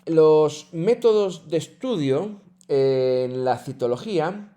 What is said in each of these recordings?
Los métodos de estudio en la citología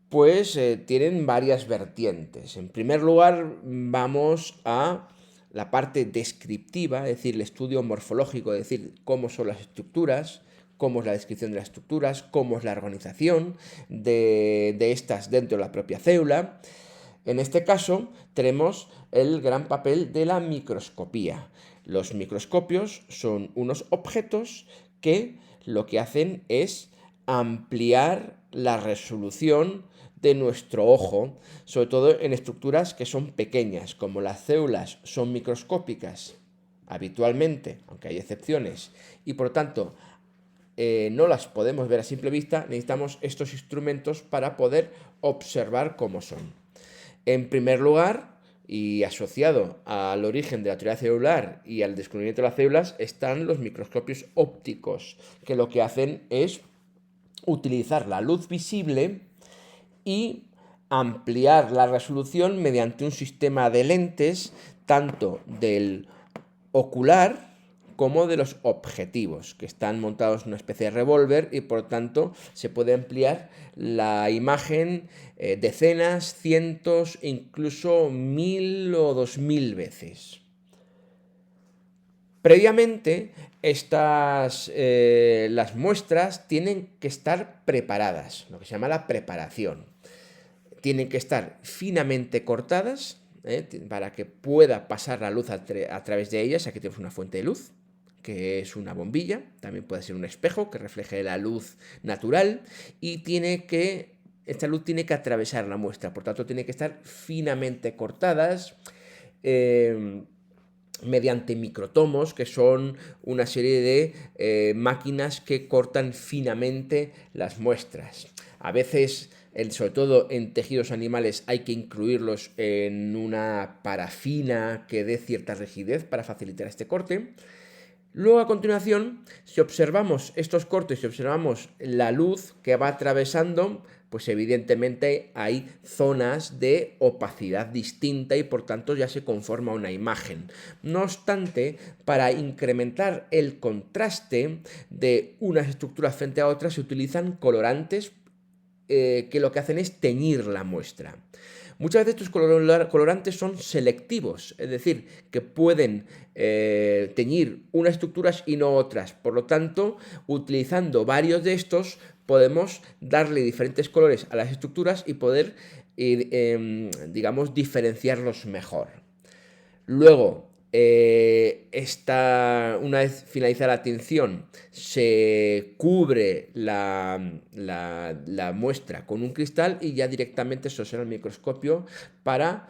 pues tienen varias vertientes. En primer lugar, vamos a la parte descriptiva, es decir, el estudio morfológico, es decir, cómo son las estructuras, cómo es la descripción de las estructuras, cómo es la organización de estas dentro de la propia célula. En este caso, tenemos el gran papel de la microscopía. Los microscopios son unos objetos que lo que hacen es ampliar la resolución de nuestro ojo, sobre todo en estructuras que son pequeñas, como las células son microscópicas habitualmente, aunque hay excepciones, y por tanto no las podemos ver a simple vista, necesitamos estos instrumentos para poder observar cómo son. En primer lugar, y asociado al origen de la teoría celular y al descubrimiento de las células, están los microscopios ópticos, que lo que hacen es utilizar la luz visible y ampliar la resolución mediante un sistema de lentes tanto del ocular como de los objetivos, que están montados en una especie de revólver y por tanto se puede ampliar la imagen decenas, cientos, incluso 1000 o 2000 veces. Previamente, las muestras tienen que estar preparadas, lo que se llama la preparación. Tienen que estar finamente cortadas para que pueda pasar la luz a través de ellas. Aquí tenemos una fuente de luz, que es una bombilla, también puede ser un espejo que refleje la luz natural y esta luz tiene que atravesar la muestra, por tanto tiene que estar finamente cortadas. Eh, mediante microtomos, que son una serie de máquinas que cortan finamente las muestras. A veces, sobre todo en tejidos animales, hay que incluirlos en una parafina que dé cierta rigidez para facilitar este corte. Luego, a continuación, si observamos estos cortes, si observamos la luz que va atravesando, pues evidentemente hay zonas de opacidad distinta y por tanto ya se conforma una imagen. No obstante, para incrementar el contraste de unas estructuras frente a otras se utilizan colorantes que lo que hacen es teñir la muestra. Muchas veces estos colorantes son selectivos, es decir, que pueden teñir unas estructuras y no otras. Por lo tanto, utilizando varios de estos, podemos darle diferentes colores a las estructuras y poder, digamos, diferenciarlos mejor. Luego, una vez finalizada la tinción, se cubre la muestra con un cristal y ya directamente se observa el microscopio para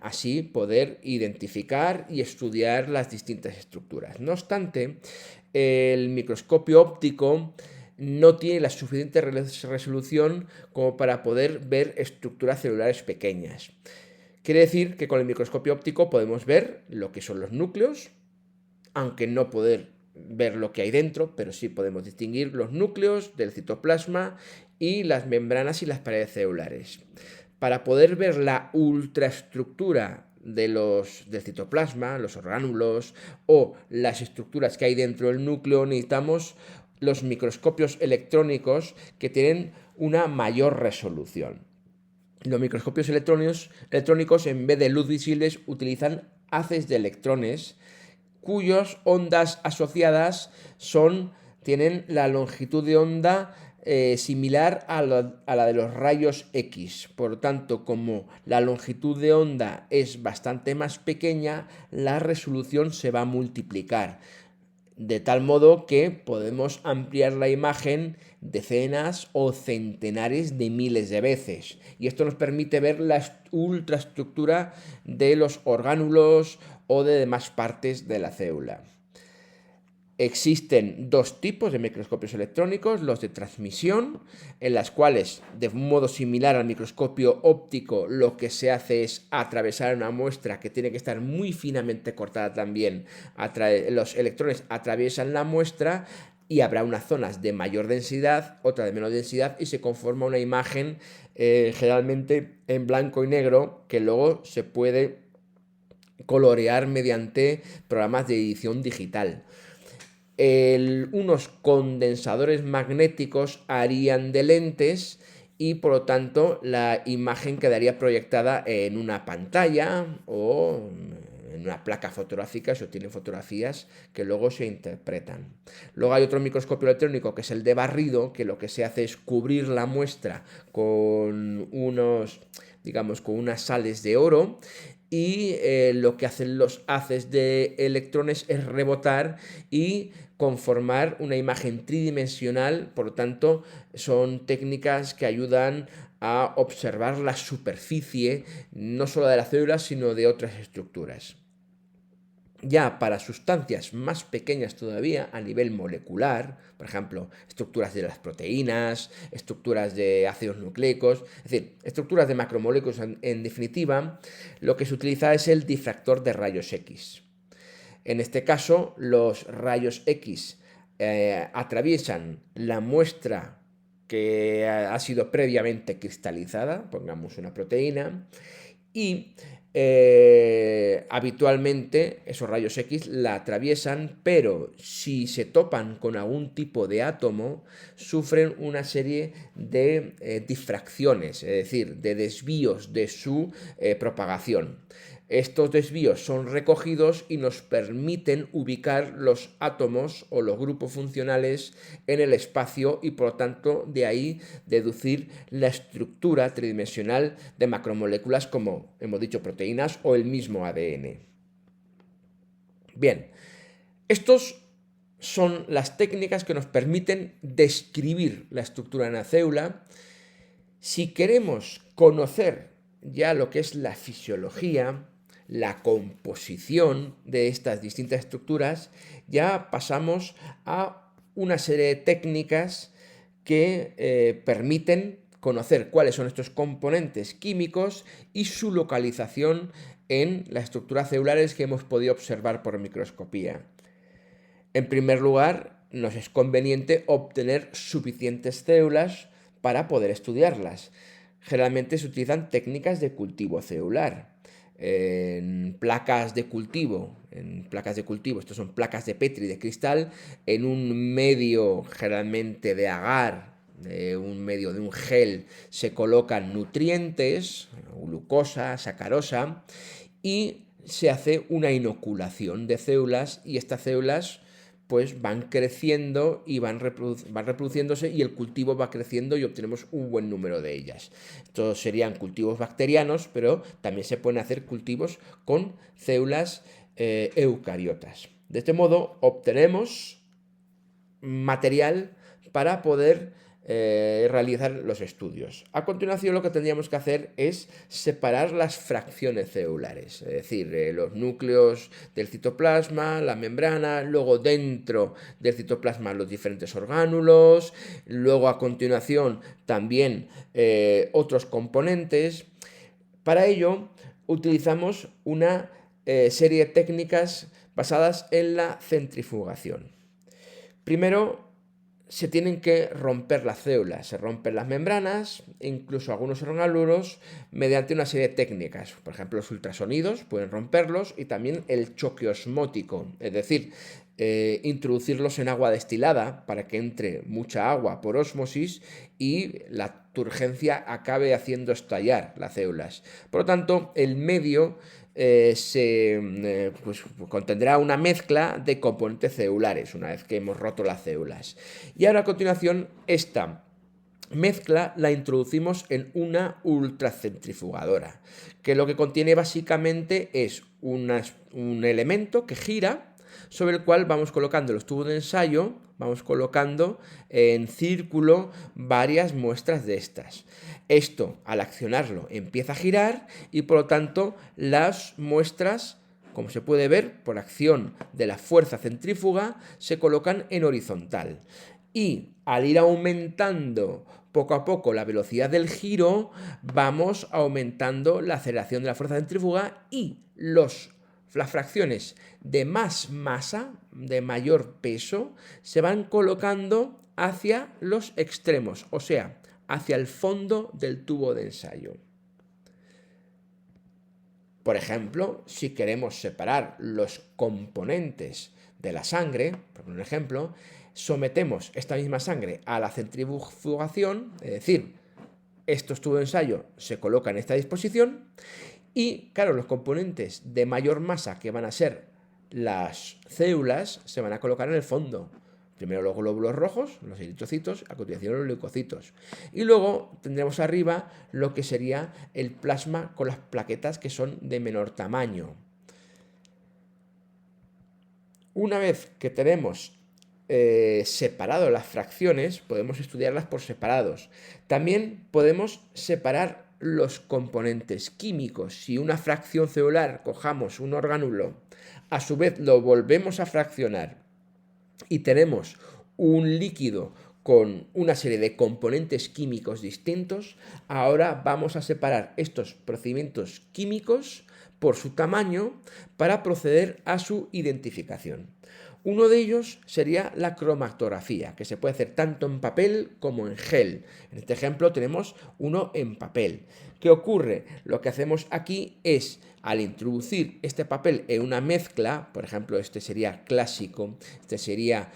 así poder identificar y estudiar las distintas estructuras. No obstante, el microscopio óptico no tiene la suficiente resolución como para poder ver estructuras celulares pequeñas. Quiere decir que con el microscopio óptico podemos ver lo que son los núcleos, aunque no poder ver lo que hay dentro, pero sí podemos distinguir los núcleos del citoplasma y las membranas y las paredes celulares. Para poder ver la ultraestructura del citoplasma, los orgánulos o las estructuras que hay dentro del núcleo, necesitamos los microscopios electrónicos que tienen una mayor resolución. Los microscopios electrónicos, en vez de luz visibles, utilizan haces de electrones cuyas ondas asociadas tienen la longitud de onda similar a la de los rayos X. Por tanto, como la longitud de onda es bastante más pequeña, la resolución se va a multiplicar, de tal modo que podemos ampliar la imagen decenas o centenares de miles de veces. Y esto nos permite ver la ultraestructura de los orgánulos o de demás partes de la célula. Existen dos tipos de microscopios electrónicos, los de transmisión, en las cuales, de un modo similar al microscopio óptico, lo que se hace es atravesar una muestra que tiene que estar muy finamente cortada también. Los electrones atraviesan la muestra y habrá unas zonas de mayor densidad, otras de menor densidad, y se conforma una imagen generalmente en blanco y negro que luego se puede colorear mediante programas de edición digital. unos condensadores magnéticos harían de lentes y por lo tanto la imagen quedaría proyectada en una pantalla o en una placa fotográfica, se obtienen fotografías que luego se interpretan. Luego hay otro microscopio electrónico que es el de barrido, que lo que se hace es cubrir la muestra con con unas sales de oro, y lo que hacen los haces de electrones es rebotar y conformar una imagen tridimensional. Por lo tanto, son técnicas que ayudan a observar la superficie no solo de las células, sino de otras estructuras. Ya para sustancias más pequeñas todavía, a nivel molecular, por ejemplo, estructuras de las proteínas, estructuras de ácidos nucleicos, es decir, estructuras de macromoléculas en definitiva, lo que se utiliza es el difractor de rayos X. En este caso, los rayos X atraviesan la muestra que ha sido previamente cristalizada, pongamos una proteína, y habitualmente esos rayos X la atraviesan, pero si se topan con algún tipo de átomo, sufren una serie de difracciones, es decir, de desvíos de su propagación. Estos desvíos son recogidos y nos permiten ubicar los átomos o los grupos funcionales en el espacio y por lo tanto de ahí deducir la estructura tridimensional de macromoléculas como hemos dicho proteínas o el mismo ADN. Bien, estos son las técnicas que nos permiten describir la estructura de una célula. Si queremos conocer ya lo que es la fisiología, la composición de estas distintas estructuras, ya pasamos a una serie de técnicas que permiten conocer cuáles son estos componentes químicos y su localización en las estructuras celulares que hemos podido observar por microscopía. En primer lugar, nos es conveniente obtener suficientes células para poder estudiarlas. Generalmente se utilizan técnicas de cultivo celular. En placas de cultivo, estas son placas de Petri de cristal, en un medio generalmente de agar, un medio de un gel, se colocan nutrientes, glucosa, sacarosa, y se hace una inoculación de células y estas células pues van creciendo y van reproduciéndose y el cultivo va creciendo y obtenemos un buen número de ellas. Estos serían cultivos bacterianos, pero también se pueden hacer cultivos con células eucariotas. De este modo obtenemos material para poder realizar los estudios. A continuación lo que tendríamos que hacer es separar las fracciones celulares, es decir, los núcleos del citoplasma, la membrana, luego dentro del citoplasma los diferentes orgánulos, luego a continuación también otros componentes. Para ello utilizamos una serie de técnicas basadas en la centrifugación. Primero, se tienen que romper las células, se rompen las membranas, incluso algunos orgánulos, mediante una serie de técnicas. Por ejemplo, los ultrasonidos pueden romperlos y también el choque osmótico, es decir, introducirlos en agua destilada para que entre mucha agua por ósmosis y la turgencia acabe haciendo estallar las células. Por lo tanto, el medio contendrá una mezcla de componentes celulares una vez que hemos roto las células. Y ahora a continuación esta mezcla la introducimos en una ultracentrifugadora, que lo que contiene básicamente es un elemento que gira, sobre el cual vamos colocando los tubos de ensayo, vamos colocando en círculo varias muestras de estas. Esto, al accionarlo, empieza a girar y por lo tanto las muestras, como se puede ver, por acción de la fuerza centrífuga, se colocan en horizontal. Y al ir aumentando poco a poco la velocidad del giro, vamos aumentando la aceleración de la fuerza centrífuga y las fracciones de más masa, de mayor peso, se van colocando hacia los extremos, o sea, hacia el fondo del tubo de ensayo. Por ejemplo, si queremos separar los componentes de la sangre, por un ejemplo, sometemos esta misma sangre a la centrifugación, es decir, estos tubos de ensayo se colocan en esta disposición y, claro, los componentes de mayor masa, que van a ser las células, se van a colocar en el fondo. Primero los glóbulos rojos, los eritrocitos, a continuación los leucocitos. Y luego tendremos arriba lo que sería el plasma con las plaquetas que son de menor tamaño. Una vez que tenemos separado las fracciones, podemos estudiarlas por separados. También podemos separar los componentes químicos. Si una fracción celular, cojamos un orgánulo, a su vez lo volvemos a fraccionar y tenemos un líquido con una serie de componentes químicos distintos, ahora vamos a separar estos procedimientos químicos por su tamaño para proceder a su identificación. Uno de ellos sería la cromatografía, que se puede hacer tanto en papel como en gel. En este ejemplo tenemos uno en papel. ¿Qué ocurre? Lo que hacemos aquí es, al introducir este papel en una mezcla, por ejemplo, este sería clásico, este sería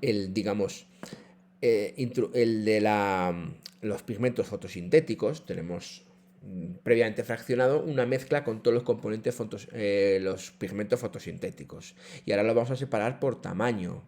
digamos, el de los pigmentos fotosintéticos. Tenemos previamente fraccionado una mezcla con todos los componentes los pigmentos fotosintéticos, y ahora lo vamos a separar por tamaño,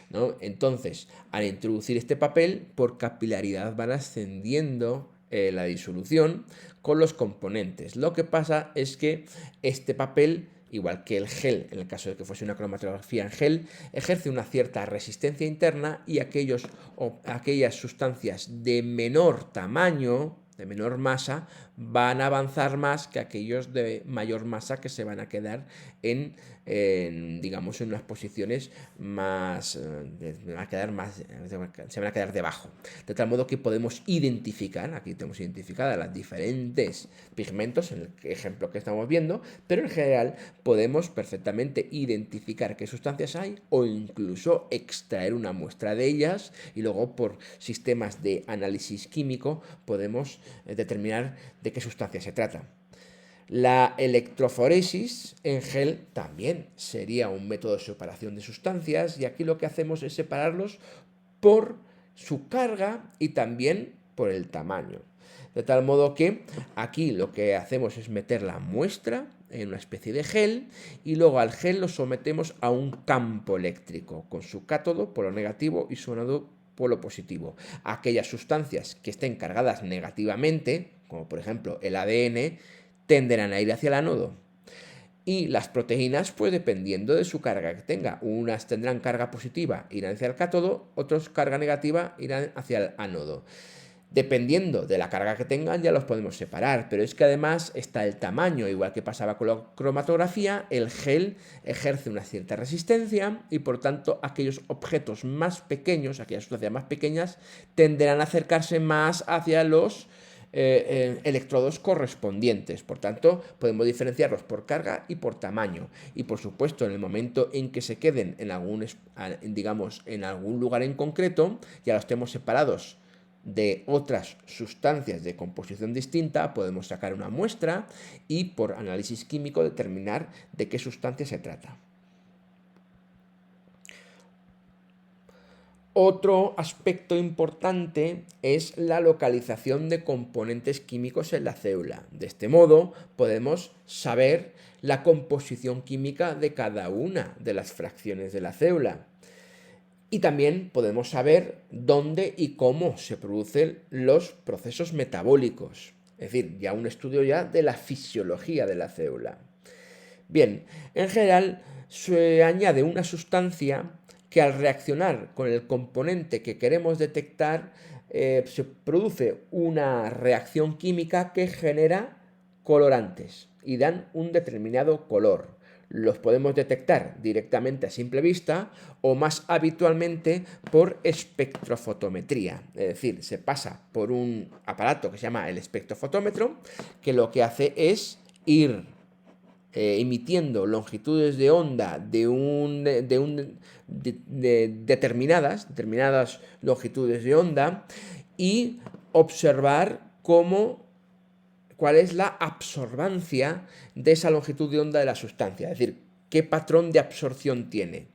¿no? Entonces, al introducir este papel, por capilaridad van ascendiendo la disolución con los componentes. Lo que pasa es que este papel, igual que el gel, en el caso de que fuese una cromatografía en gel, ejerce una cierta resistencia interna, y aquellas sustancias de menor tamaño, de menor masa, van a avanzar más que aquellos de mayor masa, que se van a quedar digamos, en unas posiciones más, se van a quedar debajo. De tal modo que podemos identificar, aquí tenemos identificadas las diferentes pigmentos en el ejemplo que estamos viendo, pero en general podemos perfectamente identificar qué sustancias hay, o incluso extraer una muestra de ellas, y luego por sistemas de análisis químico podemos determinar de qué sustancia se trata. La electroforesis en gel también sería un método de separación de sustancias, y aquí lo que hacemos es separarlos por su carga y también por el tamaño. De tal modo que aquí lo que hacemos es meter la muestra en una especie de gel, y luego al gel lo sometemos a un campo eléctrico con su cátodo, polo negativo, y su ánodo, polo positivo. Aquellas sustancias que estén cargadas negativamente, como por ejemplo el ADN, tenderán a ir hacia el ánodo. Y las proteínas, pues dependiendo de su carga que tenga, unas tendrán carga positiva, irán hacia el cátodo, otros carga negativa, irán hacia el ánodo. Dependiendo de la carga que tengan, ya los podemos separar, pero es que además está el tamaño. Igual que pasaba con la cromatografía, el gel ejerce una cierta resistencia, y por tanto aquellos objetos más pequeños, aquellas sustancias más pequeñas, tenderán a acercarse más hacia los electrodos correspondientes. Por tanto, podemos diferenciarlos por carga y por tamaño. Y por supuesto, en el momento en que se queden en algún lugar en concreto, ya los tenemos separados de otras sustancias de composición distinta, podemos sacar una muestra y por análisis químico determinar de qué sustancia se trata. Otro aspecto importante es la localización de componentes químicos en la célula. De este modo podemos saber la composición química de cada una de las fracciones de la célula. Y también podemos saber dónde y cómo se producen los procesos metabólicos. Es decir, ya un estudio ya de la fisiología de la célula. Bien, en general se añade una sustancia que, al reaccionar con el componente que queremos detectar, se produce una reacción química que genera colorantes y dan un determinado color. Los podemos detectar directamente a simple vista, o más habitualmente por espectrofotometría. Es decir, se pasa por un aparato que se llama el espectrofotómetro, que lo que hace es ir emitiendo longitudes de onda determinadas longitudes de onda, y observar cómo cuál es la absorbancia de esa longitud de onda de la sustancia, es decir, qué patrón de absorción tiene.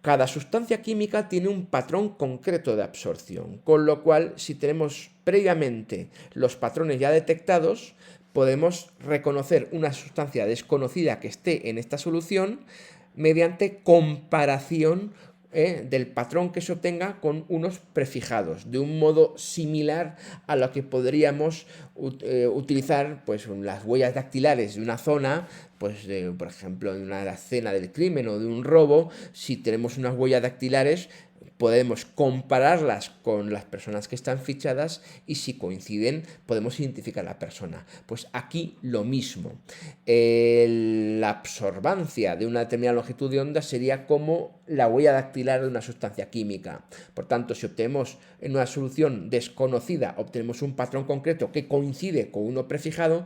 Cada sustancia química tiene un patrón concreto de absorción, con lo cual, si tenemos previamente los patrones ya detectados, podemos reconocer una sustancia desconocida que esté en esta solución mediante comparación del patrón que se obtenga con unos prefijados, de un modo similar a lo que podríamos utilizar pues, las huellas dactilares de una zona, pues, por ejemplo, en una escena del crimen o de un robo. Si tenemos unas huellas dactilares, podemos compararlas con las personas que están fichadas y si coinciden podemos identificar a la persona. Pues aquí lo mismo. La absorbancia de una determinada longitud de onda sería como la huella dactilar de una sustancia química. Por tanto, si obtenemos en una solución desconocida, obtenemos un patrón concreto que coincide con uno prefijado,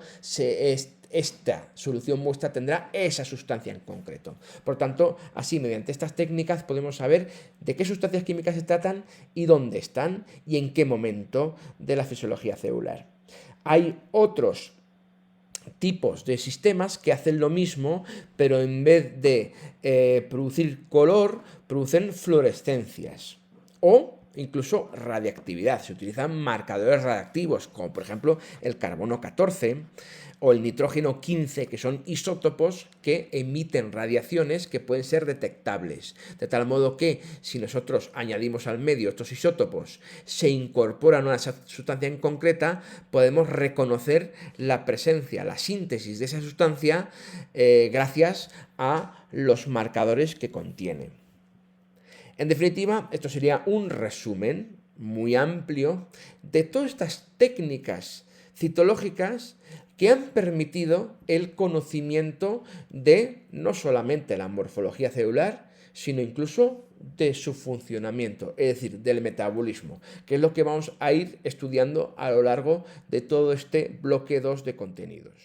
esta solución muestra tendrá esa sustancia en concreto. Por tanto, así mediante estas técnicas podemos saber de qué sustancias químicas se tratan y dónde están y en qué momento de la fisiología celular. Hay otros tipos de sistemas que hacen lo mismo, pero en vez de producir color, producen fluorescencias o incluso radiactividad. Se utilizan marcadores radiactivos, como por ejemplo el carbono 14 o el nitrógeno 15, que son isótopos que emiten radiaciones que pueden ser detectables. De tal modo que si nosotros añadimos al medio estos isótopos, se incorporan a una sustancia en concreta, podemos reconocer la presencia, la síntesis de esa sustancia gracias a los marcadores que contiene. En definitiva, esto sería un resumen muy amplio de todas estas técnicas citológicas que han permitido el conocimiento de no solamente la morfología celular, sino incluso de su funcionamiento, es decir, del metabolismo, que es lo que vamos a ir estudiando a lo largo de todo este bloque 2 de contenidos.